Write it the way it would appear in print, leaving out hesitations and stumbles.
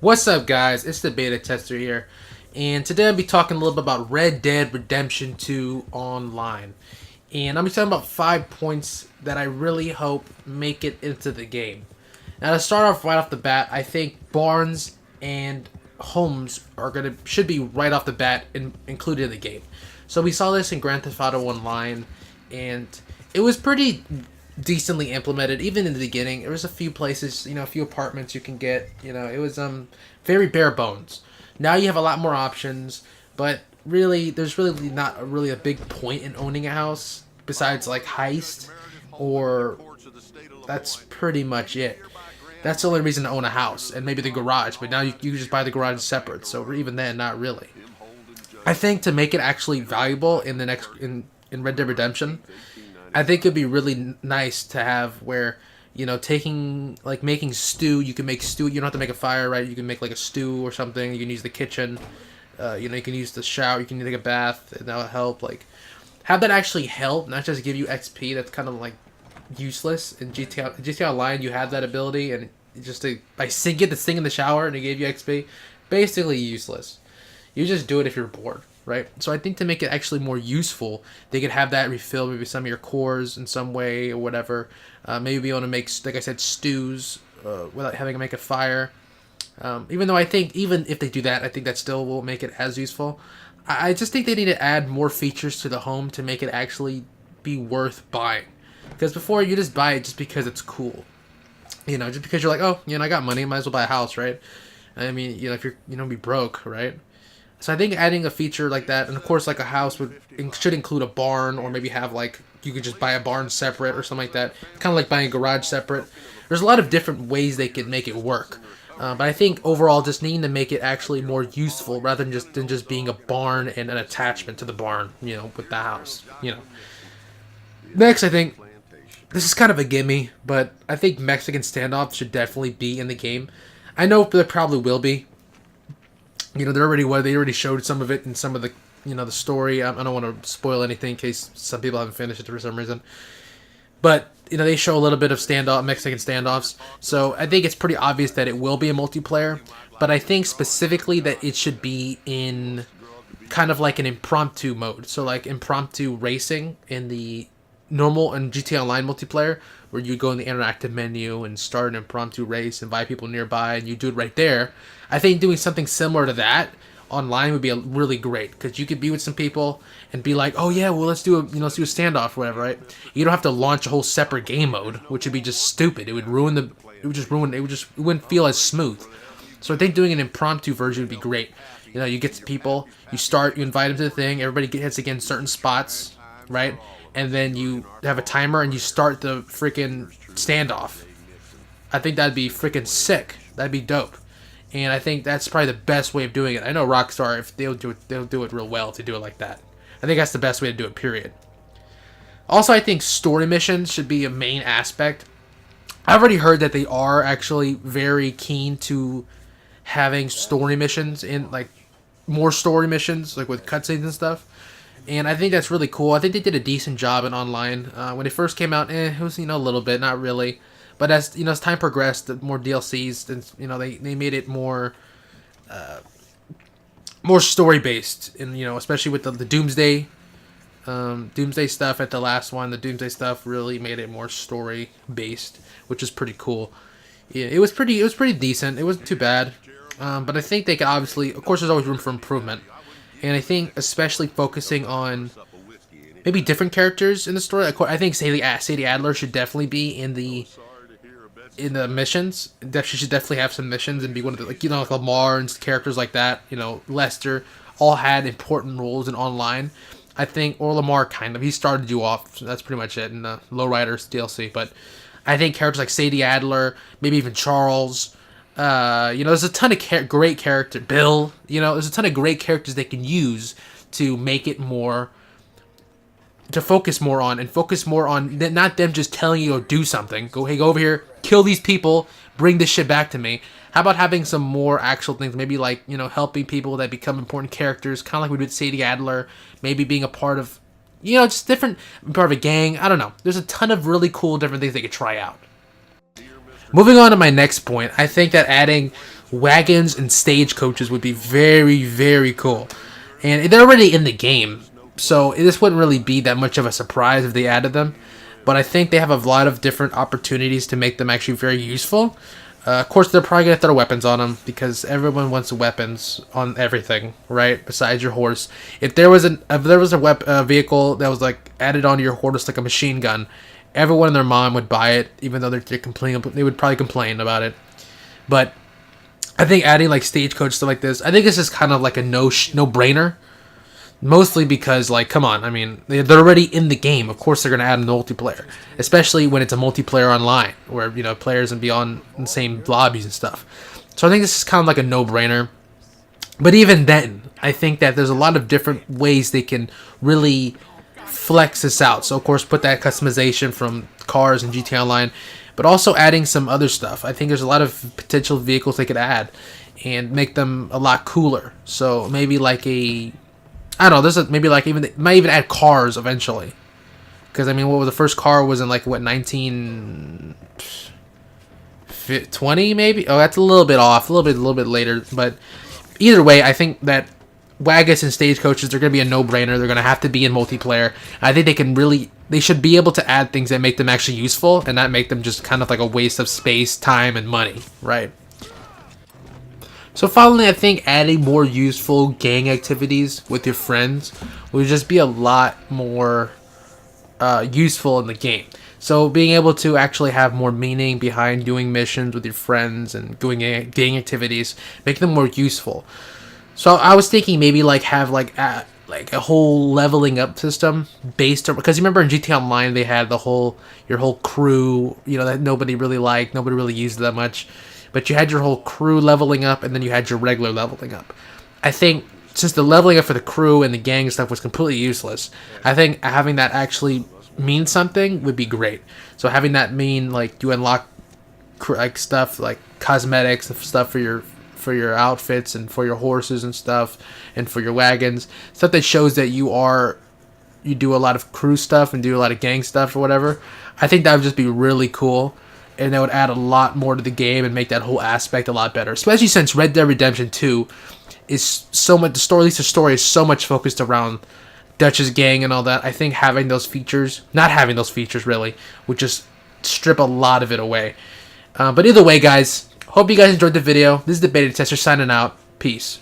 What's up, guys? It's the beta tester here, and today I'll be talking a little bit about Red Dead Redemption 2 Online. And I'll be talking about 5 points that I really hope make it into the game. Now, to start off right off the bat, I think barns and homes should be right off the bat included in the game. So we saw this in Grand Theft Auto Online, and it was pretty decently implemented. Even in the beginning, there was a few places, a few apartments you can get. It was very bare bones. Now you have a lot more options, but really, there's really not really a big point in owning a house besides like heist, or that's pretty much it. That's the only reason to own a house, and maybe the garage. But now you just buy the garage separate. So even then, not really. I think to make it actually valuable in the next in Red Dead Redemption, I think it'd be really nice to have where, making stew. You can make stew. You don't have to make a fire, right? You can make like a stew or something. You can use the kitchen. You can use the shower. You can take a bath, and that'll help. Like, have that actually help, not just give you XP. That's kind of like useless. In GTA Online, you have that ability, and by singing in the shower and it gave you XP, basically useless. You just do it if you're bored, right? So I think to make it actually more useful, they could have that refill maybe some of your cores in some way or whatever. Maybe be able to make, like I said, stews without having to make a fire. Even though I think even if they do that, I think that still won't make it as useful. I just think they need to add more features to the home to make it actually be worth buying. Because before, you just buy it just because it's cool. Just because you're like, oh, I got money, might as well buy a house, right? I mean, if you're, be broke, right? So I think adding a feature like that, and of course, like a house should include a barn, or maybe have like you could just buy a barn separate or something like that. Kind of like buying a garage separate. There's a lot of different ways they could make it work, but I think overall, just needing to make it actually more useful rather than just being a barn and an attachment to the barn, with the house. Next, I think this is kind of a gimme, but I think Mexican standoffs should definitely be in the game. I know there probably will be. They already showed some of it in some of the the story. I don't want to spoil anything in case some people haven't finished it for some reason. But they show a little bit of Mexican standoffs, so I think it's pretty obvious that it will be a multiplayer. But I think specifically that it should be in kind of like an impromptu mode, so like impromptu racing in the normal and GTA Online multiplayer, where you go in the interactive menu and start an impromptu race, invite people nearby, and you do it right there. I think doing something similar to that online would be really great, because you could be with some people and be like, oh yeah, well let's do a standoff or whatever, right? You don't have to launch a whole separate game mode, which would be just stupid. It wouldn't feel as smooth. So I think doing an impromptu version would be great. You get to people, you invite them to the thing, everybody gets against certain spots, right? And then you have a timer and you start the freaking standoff. I think that'd be freaking sick. That'd be dope. And I think that's probably the best way of doing it. I know Rockstar, if they'll do it real well to do it like that. I think that's the best way to do it, period. Also, I think story missions should be a main aspect. I've already heard that they are actually very keen to having story missions more story missions, like with cutscenes and stuff. And I think that's really cool. I think they did a decent job in online. When it first came out, it was a little bit, not really. But as time progressed, the more DLCs, and they made it more story based, and especially with the Doomsday stuff at the last one. The Doomsday stuff really made it more story based, which is pretty cool. Yeah, it was pretty decent. It wasn't too bad, but I think they could obviously, of course, there's always room for improvement. And I think especially focusing on maybe different characters in the story. I think Sadie Adler should definitely be in the missions. She should definitely have some missions and be one of the like Lamar and characters like that. Lester all had important roles in online. I think, or Lamar he started you off. So that's pretty much it in the Lowriders DLC. But I think characters like Sadie Adler, maybe even Charles. There's a ton of great characters. Bill, there's a ton of great characters they can use to make it more, to focus more on not them just telling you to do something. Go over here, kill these people, bring this shit back to me. How about having some more actual things? Maybe like, helping people that become important characters, kind of like we did with Sadie Adler, maybe being a part of, just different, part of a gang. I don't know. There's a ton of really cool different things they could try out. Moving on to my next point, I think that adding wagons and stagecoaches would be very, very cool. And they're already in the game, so this wouldn't really be that much of a surprise if they added them. But I think they have a lot of different opportunities to make them actually very useful. Of course, they're probably going to throw weapons on them because everyone wants weapons on everything, right? Besides your horse. If there was a vehicle that was like added onto your horse like a machine gun, everyone and their mom would buy it, even though they would probably complain about it. But I think adding like stagecoach stuff like this, I think this is kind of like a no-brainer. Mostly because, like, come on, I mean, they're already in the game. Of course they're going to add multiplayer. Especially when it's a multiplayer online, where, you know, players can be on the same lobbies and stuff. So I think this is kind of like a no-brainer. But even then, I think that there's a lot of different ways they can really flex this out. So, of course, put that customization from cars and GTA Online, but also adding some other stuff. I think there's a lot of potential vehicles they could add and make them a lot cooler. So maybe like I don't know. Maybe like might even add cars eventually, because I mean, what was the first car was in like what 1920 maybe? Oh, that's a little bit off, a little bit later. But either way, I think that wagons and stagecoaches are going to be a no-brainer. They're going to have to be in multiplayer. I think they should be able to add things that make them actually useful and not make them just kind of like a waste of space, time, and money, right? So finally, I think adding more useful gang activities with your friends would just be a lot more useful in the game. So being able to actually have more meaning behind doing missions with your friends and doing gang activities, make them more useful. So I was thinking maybe like have like a whole leveling up system based on, because you remember in GTA Online they had your whole crew, you know, that nobody really liked, nobody really used that much. But you had your whole crew leveling up, and then you had your regular leveling up. I think since the leveling up for the crew and the gang stuff was completely useless, I think having that actually mean something would be great. So having that mean like you unlock like stuff like cosmetics and stuff for your outfits and for your horses and stuff and for your wagons, stuff that shows that you do a lot of crew stuff and do a lot of gang stuff or whatever. I think that would just be really cool. And that would add a lot more to the game and make that whole aspect a lot better. Especially since Red Dead Redemption 2 is so much, the story is so much focused around Dutch's gang and all that. I think having those features, not having those features really, would just strip a lot of it away. But either way, guys, hope you guys enjoyed the video. This is the Beta Tester signing out. Peace.